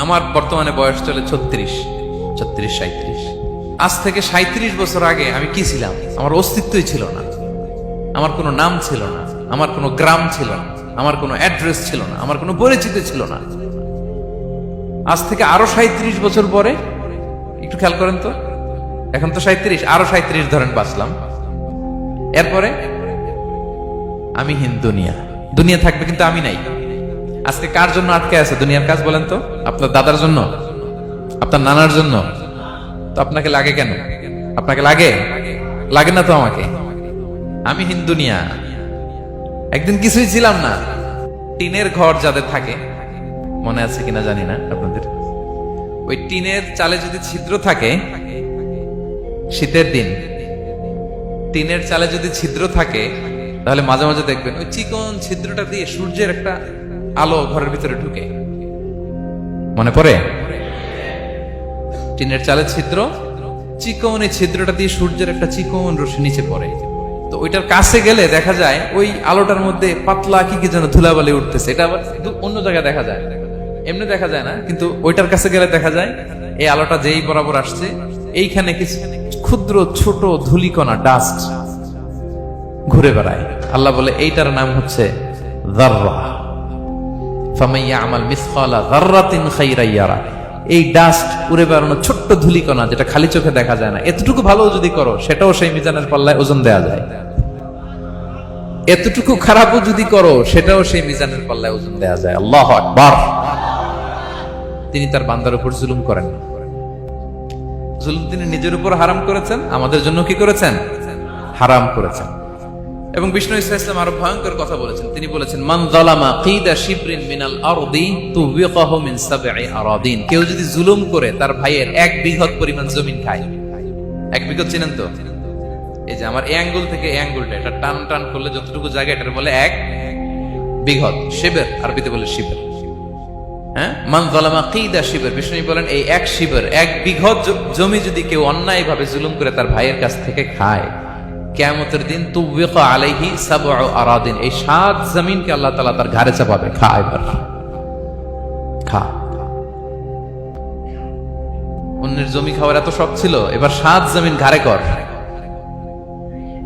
আমার বর্তমানে বয়স চলে 36-37। আজ থেকে 37 বছর আগে আমি কি ছিলাম? আমার অস্তিত্বই ছিল না, আমার কোনো নাম ছিল না, আমার কোনো গ্রাম ছিল না, আমার কোনো অ্যাড্রেস ছিল না, আমার কোনো পরিচিত ছিল না। আজ থেকে আরো 37 বছর পরে একটু খেয়াল করেন তো, এখন তো 37, আরো 37 ধরেন বাঁচলাম, এরপরে আমি দুনিয়া দুনিয়া থাকবে, কিন্তু আমি নাই। আজকে কার জন্য আটকে আছে দুনিয়ার কাজ বলেন তো? আপনার দাদার জন্য, আপনার নানার জন্য? তো আপনাকে লাগে কেন? আপনাকে লাগে? লাগে না তো আমাকে। আমি দুনিয়া। একদিন কিছুই ছিলাম না। টিনের ঘর যাদের থাকে, মনে আছে কিনা জানি না আপনাদের, ওই টিনের চালে যদি ছিদ্র থাকে, শীতের দিন টিনের চালে যদি ছিদ্র থাকে, তাহলে মাঝে মাঝে দেখবেন ওই চিকন ছিদ্রটা দিয়ে সূর্যের একটা আলো ঘরের ভিতরে ঢুকে। মনে পড়ে? টিনের চালের ছিদ্র, চিকন এই ছিদ্রটা দিয়ে সূর্যের একটা চিকন রশ্মি নিচে পড়ে। তো ওইটার কাছে গেলে দেখা যায় ওই আলোটার মধ্যে পাতলা কি কি যেন ধুলাবালি উঠতেছে। এটা আবার অন্য জায়গায় দেখা যায়, এমনি দেখা যায় না, কিন্তু ওইটার কাছে গেলে দেখা যায় এই আলোটা যেই বরাবর আসছে, এইখানে কিছু ক্ষুদ্র ছোট ধূলিকণা, ডাস্ট ঘুরে বেড়ায়। আল্লাহ বলে এইটার নাম হচ্ছে যাররা। ফামান ইয়ামাল মিসকালা যাররাতিন খাইরান ইয়ারা। এই ডাস্ট উড়ে বেড়ানো ছোট্ট ধূলিকণা, যেটা খালি চোখে দেখা যায় না, এতটুকু ভালো যদি করো, সেটাও সেই মিজানের পাল্লায় ওজন দেয়া যায়। এতটুকু খারাপও যদি করো, সেটাও সেই মিজানের পাল্লায় ওজন দেয়া যায়। আল্লাহু আকবার। তিনি তার বান্দার উপর জুলুম করেন না। জুলুম তিনি নিজের উপর হারাম করেছেন, আমাদের জন্য কি করেছেন? হারাম করেছেন। এবং বিষ্ণু ইসলাম আরো ভয়ঙ্কর কথা বলেছেন। তিনি বলেছেন, মান যালামা কিদা শিবরিন মিনাল আরদি তুবিকাহু মিন সাবঈ আরাদিন। কেউ যদি জুলুম করে তার ভাইয়ের 1 বিঘত পরিমাণ জমি খায়। 1 বিঘত চিনেন তো? এই যে আমার এই আঙ্গুল থেকে এই আঙ্গুলটা, এটা টান টান করলে যতটুকু জায়গা, এটার বলে 1 বিঘত। শিবর আরবিতে বলে শিবর। হ্যাঁ, মান যালামা কিদা শিবর। বিষ্ণু বলেন এই 1 শিবর, 1 বিঘত জমি যদি কেউ অন্যায় ভাবে জুলুম করে তার ভাইয়ের কাছ থেকে খায়, কিয়ামতের দিন তুবিকা আলাইহি সাবউ আরাদিন, এই 7 জমিনকে আল্লাহ তাআলা তার ঘাড়ে চাপাবে। খা এবার, খা। অন্যের জমি খাওয়ার এত শখ ছিল, এবার 7 জমিন ঘাড়ে কর।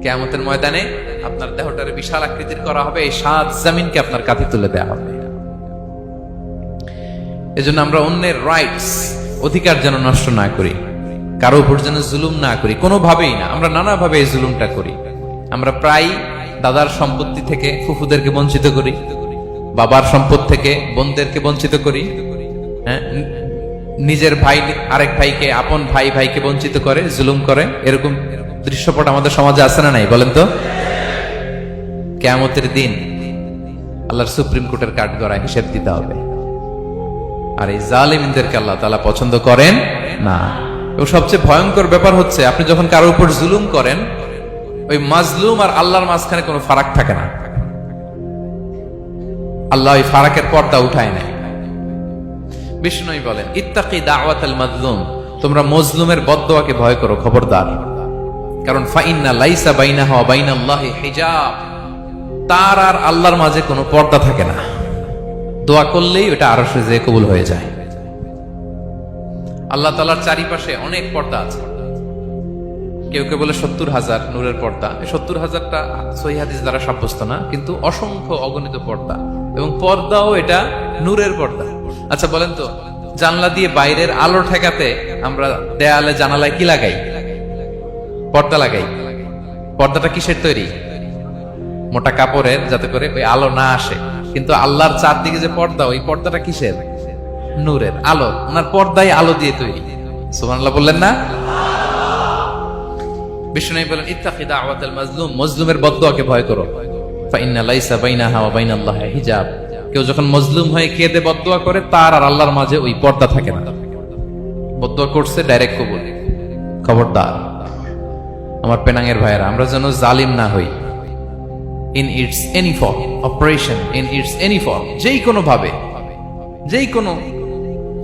কিয়ামতের ময়দানে আপনার দেহটারে বিশাল আকৃতির করা হবে, এই 7 জমিনকে আপনার কাঁধে তুলে দেওয়া হবে। এজন্য আমরা অন্যের রাইটস, অধিকার যেন নষ্ট না করি, কারো উপর যেন জুলুম না করি, কোনোভাবেই না। আমরা নানাভাবে এই জুলুমটা করি। আমরা প্রায় দাদার সম্পত্তি থেকে ফুফুদেরকে বঞ্চিত করি, বাবার সম্পদ থেকে বোনদেরকে বঞ্চিত করি। হ্যাঁ, নিজের ভাই আরেক ভাইকে, আপন ভাই ভাইকে বঞ্চিত করে, জুলুম করে। এরকম দৃশ্যপট আমাদের সমাজে আছে না নাই বলেন তো? কিয়ামতের দিন আল্লাহর সুপ্রিম কোর্টের কাঠগড়ায় হিসেব দিতে হবে। আর এই জালিমদেরকে আল্লাহ তাআলা পছন্দ করেন না। এবং সবচেয়ে ভয়ঙ্কর ব্যাপার হচ্ছে, আপনি যখন কারোর উপর জুলুম করেন, ওই মাজলুম আর আল্লাহর মাঝখানে কোনো ফারাক থাকে না। আল্লাহ ওই ফারাকের পর্দা উঠায় নেয়। বিষ্ণু বলেন, ইত্তাকি দাওয়াতাল মাজলুম, তোমরা মজলুমের বদদোয়াকে ভয় করো, খবরদার। কারণ ফাইন্না লাইসা বাইনাহু ওয়া বাইনাল্লাহি হিজাব, তার আর আল্লাহর মাঝে কোনো পর্দা থাকে না। দোয়া করলেই ওটা আরশে যেয়ে কবুল হয়ে যায়। আল্লাহ তাআলার চারিপাশে অনেক পর্দা আছে। কেউ কেউ বলে 70,000 নূরের পর্দা। 70,000টা সহিহ হাদিস দ্বারা সাব্যস্ত না, কিন্তু অসংখ্য অগণিত পর্দা, এবং পর্দাও এটা নূরের পর্দা। আচ্ছা বলেন তো, জানলা দিয়ে বাইরের আলো ঠেকাতে আমরা দেয়ালে জানালায় কি লাগাই? পর্দা লাগাই। পর্দাটা কিসের তৈরি? মোটা কাপড়ের, যাতে করে ওই আলো না আসে। কিন্তু আল্লাহর চারদিকে যে পর্দা, ওই পর্দাটা কিসের? নূরের আলো। ওনার পর্দায় আলো দিয়ে তৈরি। সুবহানাল্লাহ বললেন না? বিষ্ণু বলেন, ইত্তাকি দাওয়াতাল মাজলুম, মজলুমের বদদোয়াকে ভয় করো। ফাইন্না লাইসা বাইনাহা ওয়া বাইনাল্লাহি হিজাব, কেউ যখন মজলুম হয়ে কেঁদে বদদোয়া করে, তার আর আল্লাহর মাঝে ওই পর্দা থাকে না। বদদোয়া করছে, ডাইরেক্ট কবুল। খবরদার আমার পেনাঙ্গের ভাইয়েরা, আমরা যেন জালিম না হই। In it's any form, operation in it's any form, যেই কোনো ভাবে, যেই কোনো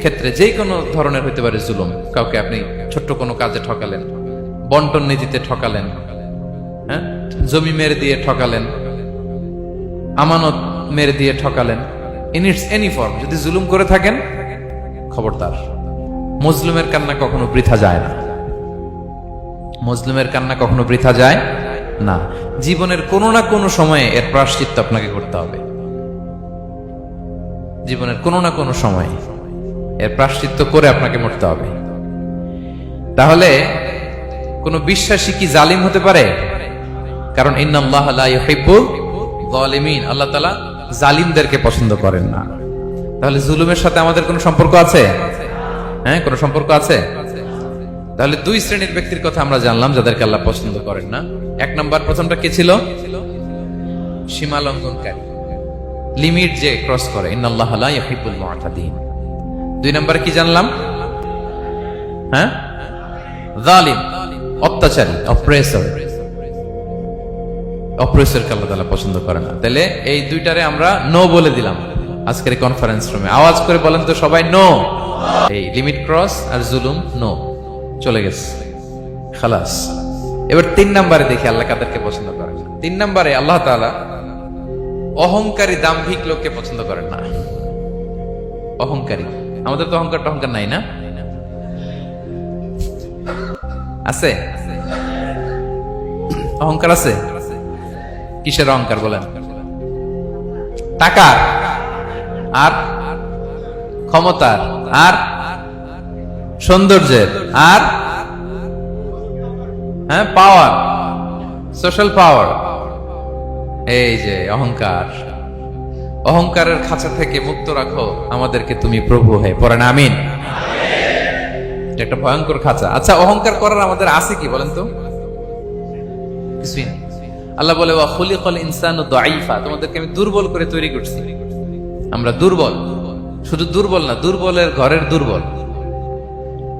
ক্ষেত্রে, যেই কোনো ধরনের হইতে পারে জুলুম। কাউকে আপনি ছোট্ট কোনো কাজে ঠকালেন, বন্টন নীতিতে ঠকালেন, হ্যাঁ, জমি মেরে দিয়ে ঠকালেন, আমানত মেরে দিয়ে ঠকালেন, ইন ইটস এনি ফর্ম যদি জুলুম করে থাকেন, খবরদার। মজলুমের কান্না কখনো বৃথা যায় না, মজলুমের কান্না কখনো বৃথা যায় না। জীবনের কোনো না কোনো সময়ে এর প্রায়শ্চিত্ত আপনাকে করতে হবে। জীবনের কোনো না কোনো সময়ে এর প্রায়শ্চিত্ত করে আপনাকে মরতে হবে। তাহলে কোন বিশ্বাসী কি জালিম হতে পারে? কারণ ইন্নাল্লাহ লা ইউহিব্বুল যালিমিন, আল্লাহ তাআলা জালিমদেরকে পছন্দ করেন না। তাহলে জুলুমের সাথে আমাদের কোনো সম্পর্ক আছে? হ্যাঁ, কোনো সম্পর্ক আছে? তাহলে দুই শ্রেণীর ব্যক্তির কথা আমরা জানলাম যাদেরকে আল্লাহ পছন্দ করেন না। এক নাম্বার, প্রথমটা কে ছিল? সীমা লঙ্ঘনকারী, লিমিট যে ক্রস করে, ইন্নাল্লাহ লা ইউহিব্বুল মুআতাদিন। দুই নাম্বারে কি জানলাম? হ্যাঁ, জালিম, অত্যাচারী, অপ্রেসর, অপ্রেসরকে আল্লাহ তাআলা পছন্দ করে না। তাহলে এই দুইটারে আমরা নো বলে দিলাম আজকের কনফারেন্স রুমে। আওয়াজ করে বলেন তো সবাই নো। এই লিমিট ক্রস আর জুলুম নো, চলে গেছে, খালাস। এবার তিন নাম্বারে দেখি আল্লাহ কাদেরকে পছন্দ করেন না। তিন নাম্বারে আল্লাহ তাআলা অহংকারী, দাম্ভিক লোককে পছন্দ করেন না। অহংকারী, আমাদের তো অহংকার টহংকার নাই না? আছে? অহংকার আছে? কিসের অহংকার বলেন? টাকা আর ক্ষমতার আর সৌন্দর্যের আর হ্যাঁ পাওয়ার, সোশ্যাল পাওয়ার। এই যে অহংকার, অহংকারের খাঁচা থেকে মুক্ত রাখো আমাদেরকে তুমি প্রভু হয়ে, পড়েন আমিন। এটা একটা ভয়ঙ্কর খাঁচা। আচ্ছা, অহংকার করার আমাদের আছে কি বলেন তো? কিছুই না। আল্লাহ বলে ওয়া খুলিকাল ইনসানু দাঈফা, তোমাদেরকে আমি দুর্বল করে তৈরি করছি। আমরা দুর্বল, শুধু দুর্বল না, দুর্বলের ঘরের দুর্বল।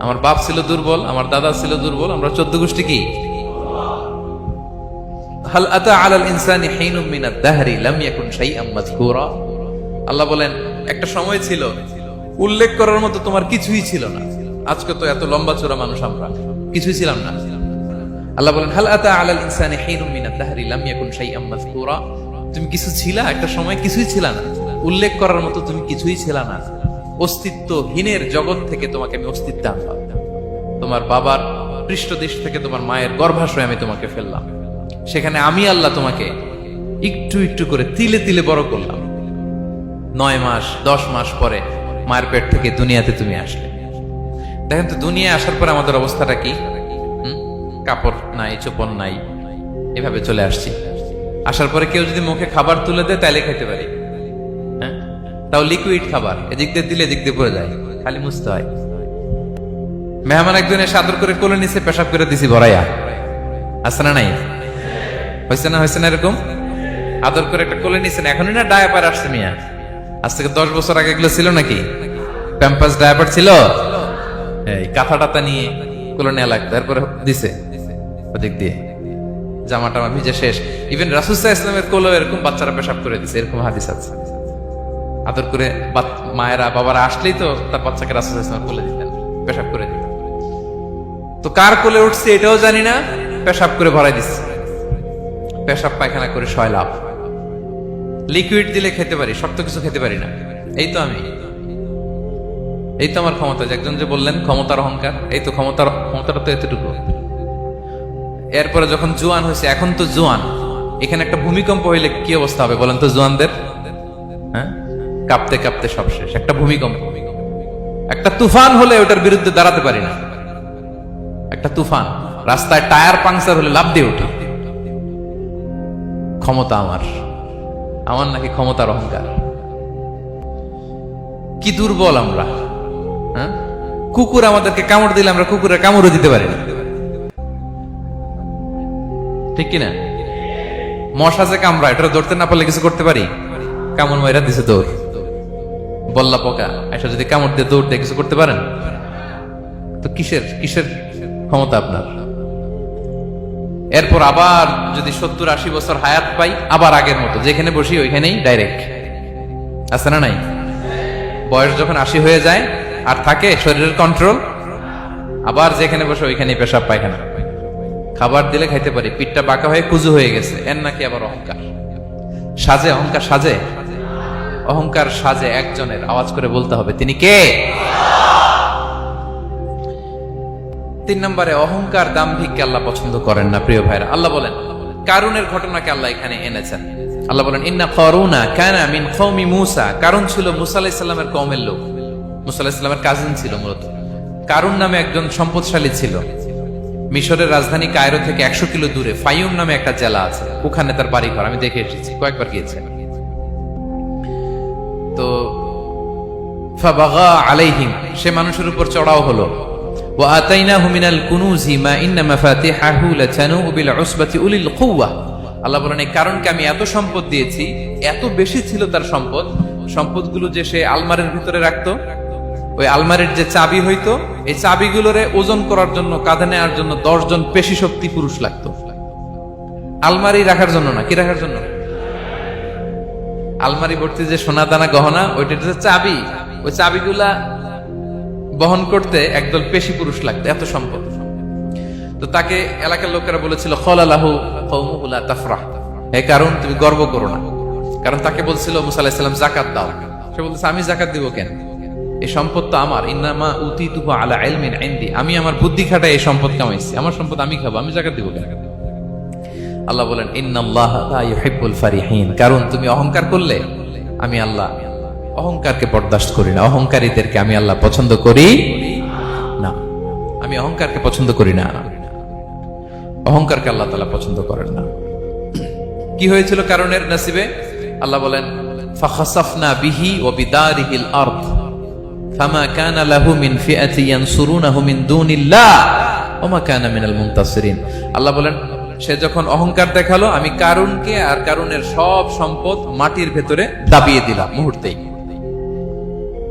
আমার বাপ ছিল দুর্বল, আমার দাদা ছিল দুর্বল, আমরা 14 গোষ্ঠী কি? হাল আতা আলাল ইনসানি হিনুম মিনাদ দাহরি লাম ইয়াকুন শাইআম মাযকুরা। আল্লাহ বলেন একটা সময় ছিল উল্লেখ করার মতো তোমার কিছুই ছিল না। আজকে তো এত লম্বা চওড়া মানুষ, আমরা কিছুই ছিলাম না। আল্লাহ বলেন হাল আতা আলাল ইনসানি হিনুম মিনাদ দাহরি লাম ইয়াকুন শাইআম মাযকুরা। তুমি কিছু ছিলা, একটা সময় কিছুই ছিল না, উল্লেখ করার মতো তুমি কিছুই ছিল না। অস্তিত্বহীনের জগৎ থেকে তোমাকে আমি অস্তিত্ব আনলাম। তোমার বাবার পৃষ্ঠদেশ থেকে তোমার মায়ের গর্ভাশয়ে আমি তোমাকে ফেললাম। সেখানে আমি আল্লাহ তোমাকে একটু একটু করে তিলে তিলে বড় করলাম। 9 মাস 10 মাস পরে মায়ের পেট থেকে দুনিয়াতে তুমি আসলে। দেখেন তো দুনিয়ায় আসার পর আমাদের অবস্থাটা কি? কাপড় নাই, চোপন নাই, এভাবে চলে আসছি। আসার পরে কেউ যদি মুখে খাবার তুলে দেয় তাইলে খেতে পারি, হ্যাঁ, তাও লিকুইড খাবার, এদিক দিয়ে দিলে এদিক দিয়ে পড়ে যায়, খালি মুছতে হয়। মেহমান একজন এসে আদর করে কোলে নিচে পেশাব করে দিছি ভরাইয়া, আছে না নাই? হয়েছে না, হয়েছে না? এরকম আদর করে একটা কোলে নিছেন, এখনই না ডায়াপার আসছে মিয়া। আজ থেকে 10 বছর আগে এগুলো ছিল নাকি? প্যাম্পাস ডায়াপার ছিল, এই কাঁথা টাতা নিয়ে কোলে নেওয়া লাগতো, তারপরে দিছে ওদিক দিয়ে জামা টামা ভিজে শেষ। ইভেন রাসূল সাল্লাল্লাহু আলাইহি ওয়াসাল্লামের কোলে এরকম বাচ্চারা পেশাব করে দিছে, এরকম হাদিস আছে। আদর করে মায়েরা বাবারা আসলেই তো তার বাচ্চাকে রাসূল সাল্লাল্লাহু আলাইহি ওয়াসাল্লাম কোলে দিতেন, পেশাব করে দিতেন। তো কার কোলে উঠছে এটাও জানি না, পেশাব করে ভরাই দিচ্ছে। পেশাব পায়খানা করে 6 লাভ। লিকুইড দিলে খেতে পারি, শক্ত কিছু খেতে পারি না। এই তো আমি, এই তো আমার ক্ষমতা। একজন যে বললেন ক্ষমতার অহংকার, এই তো ক্ষমতাটা তো এতটুকু। এরপরে যখন জোয়ান হয়েছে, এখন তো জোয়ান, এখানে একটা ভূমিকম্প হইলে কি অবস্থা হবে বলেন তো জোয়ানদের? হ্যাঁ, কাঁপতে কাঁপতে সব শেষ। একটা ভূমিকম্প, একটা তুফান হলে ওটার বিরুদ্ধে দাঁড়াতে পারি না। একটা তুফান, রাস্তায় টায়ার পাংচার হলে লাফ দিয়ে উঠি। ক্ষমতা আমার, আমার নাকি ক্ষমতার অহংকার। কি দুর্বল আমরা, হ্যাঁ? কুকুর আমাদেরকে কামড় দিলে আমরা কুকুরের কামড়ও দিতে পারি না, ঠিক কিনা? মশা যে কামড়া, এটা ধরতে না পারলে কিছু করতে পারি? কামড় মাইরা দিছে দৌড়। বল্লা পোকা এটা যদি কামড় দিয়ে দৌড় দিয়ে কিছু করতে পারেন? তো কিসের কিসের ক্ষমতা আপনার? এরপর আবার যদি 70-80 বছর হায়াত পাই, আবার আগের মতো যেখানে বসি ওইখানেই ডাইরেক্ট, আছে না নাই? বয়স যখন 80 হয়ে যায় আর থাকে শরীরের কন্ট্রোল, আবার যেখানে বসে ওইখানেই পেশাব পায়খানা। খাবার দিলে খাইতে পারি, পিঠটা বাঁকা হয়ে কুজু হয়ে গেছে, এর নাকি আবার অহংকার। সাজে অহংকার, সাজে অহংকার সাজে একজনের। আওয়াজ করে বলতে হবে তিনি কে? তিন নম্বরে অহংকার দাম্ভিককে আল্লাহ পছন্দ করেন না। প্রিয় ভাইরা, আল্লাহ বলেন কারুনের ঘটনাকে আল্লাহ এখানে এনেছেন। আল্লাহ বলেন ইন্না কারুনা কানা মিন কওমি মূসা। কারুন ছিল মূসা আলাইহিস সালামের কওমের লোক। মূসা আলাইহিস সালামের কাজিন ছিল মূলত। কারুন নামে একজন সম্পদশালী ছিল। মিশরের রাজধানী কায়রো থেকে 100 কিলো দূরে ফাইউম নামে একটা জেলা আছে, ওখানে তার বাড়ি ঘর। আমি দেখে এসেছি, কয়েকবার গিয়েছি। তো ফাবাগা আলাইহিম, সে মানুষের উপর চড়াও হলো। ওয়া আতাইনাহু মিনাল কুনুজি মা ইন্না মাফাতিহাহু লাতানু বিল উসবাতি উলিল কুওয়া। আল্লাহ বলেন এই কারণকে আমি এত সম্পদ দিয়েছি, এত বেশি ছিল তার সম্পদ, সম্পদগুলো যে সে আলমারির ভিতরে রাখতো, ওই আলমারির যে চাবি হইতো, এই চাবিগুলোরে ওজন করার জন্য, কাঁধে নেওয়ার জন্য 10 জন পেশি শক্তি পুরুষ লাগতো। আলমারি রাখার জন্য না, কি রাখার জন্য? আলমারি ভর্তি যে সোনা দানা গহনা, ওইটা যে চাবি, ওই চাবিগুলা বহন করতে একদল পেশি পুরুষ লাগতো, এত সম্পদ। তো তাকে এলাকার লোকেরা বলেছিল খলালাহু কওমুহু লা তাফরাহ, হে কারণ তুমি গর্ব করো না। কারণ তাকে বলছিল মুসা আলাইহিস সালাম যাকাত দাও, সে বলতেছে আমি যাকাত দিব কেন, এই সম্পদ তো আমার। ইন্নামা উতিতুহু আলা ইলমিন ইনদি, আমি আমার বুদ্ধি খাটায় এই সম্পদ কামাইছি, আমার সম্পদ আমি খাবো, আমি যাকাত দিব কেন? আল্লাহ বলেন ইন্নাল্লাহা লা ইউহিব্বুল ফারিহিন, কারণ তুমি অহংকার করলে আমি আল্লাহ অহংকারকে বরদাস্ত করি না, অহংকারীদেরকে আমি আল্লাহ পছন্দ করি না। আমি অহংকারকে পছন্দ করি না, অহংকারকে আল্লাহ তাআলা পছন্দ করেন না। কি হয়েছিল কারণের নসিবে? আল্লাহ বলেন ফাখাসাফনা বিহি ওয়া বিদারিহিল আরদ ফামা কানা লাহু মিন ফিআতি ইয়ানসুরুনাহু মিন দুনিল্লাহ ওয়া মা কানা মিনাল মুনতাসিরিন। আল্লাহ বলেন সে যখন অহংকার দেখালো, আমি কারুনকে আর কারুনের সব সম্পদ মাটির ভেতরে দাবিয়ে দিলাম, মুহূর্তেই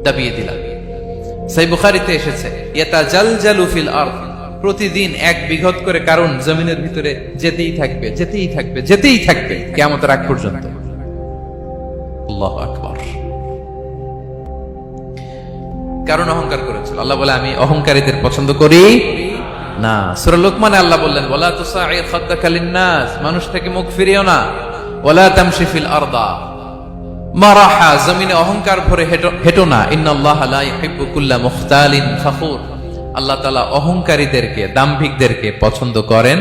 দাবিয়ে দিলাম। সহিহ বুখারীতে এসেছে ইয়াতাজালজালু ফিল আরদ, প্রতিদিন 1 বিঘত করে কারুন জমিনের ভিতরে যেতেই থাকবে, যেতেই থাকবে, যেতেই থাকবে কিয়ামতের আগ পর্যন্ত। আল্লাহু আকবার। কারণ অহংকার করেছিল। আল্লাহ বলে আমি অহংকারীদের পছন্দ করি না। সূরা লুকমানে আল্লাহ বললেন ওয়ালা তুসাইর খাদ্দাকা লিন-নাস, মানুষ থেকে মুখ ফিরিও না। ওয়ালা তামশি ফিল আরদা মারাহা, জমিনে অহংকার ভরে হেঁটো না। ইন্নাল্লাহা লা ইউহিব্বু কুল্লা মুখতালিন ফাখুর, আল্লাহ তাআলা অহংকারীদেরকে, দাম্ভিকদেরকে পছন্দ করেন